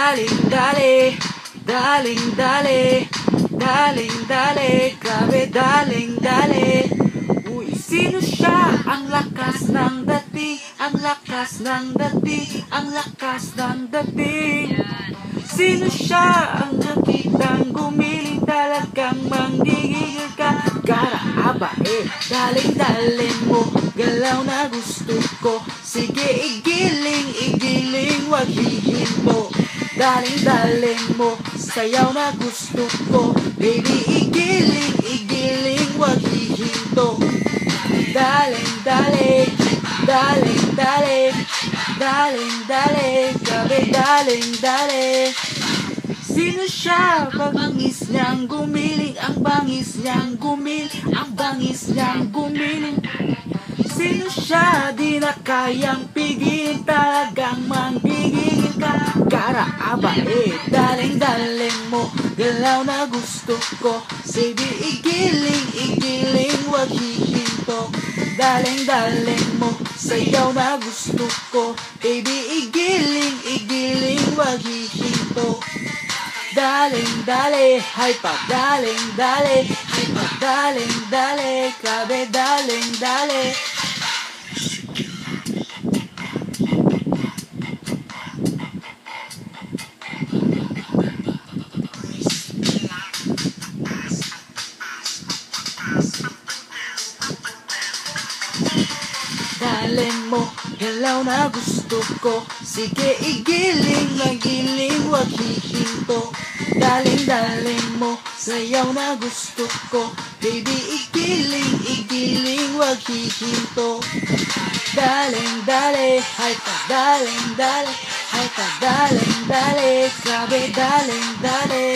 Daling dali, daling dali, daling dali, grabe daling dali. Uy, sino siya? Ang lakas ng dating, ang lakas ng dating, ang lakas ng dating. Sino siya? Ang nakitang gumiling, talagang manggigigil ka. Gara aba daling daling mo, galaw na gusto ko. Sige igiling, igiling, wag hihinto. Daling daling mo, sayaw na gusto ko. Baby igiling, igiling, wag hihinto. Daling dali, daling dali, daling dali, grabe daling dali. Sino siya? Bangis niyang gumiling, ang bangis niyang gumiling, ang bangis niyang gumiling. Sino siya? Di na kayang pigilin, talagang manggigigil ka. Gara aba daling daling mo, galaw na gusto ko. Sige igiling, igiling, wag hihinto. Daling daling mo, sayaw na gusto ko. Baby igiling, igiling, wag hihinto. Daling dali, hay pa daling dali, hay pa daling dali, grabe daling dali. Daling mo, galaw na gusto ko. Sige igiling, magiling, wag hihinto. Daling daling mo, sayaw na gusto ko. Baby igiling, igiling, wag hihinto. Daling dali, hay pa daling dali, hay pa daling dali, grabe daling dali.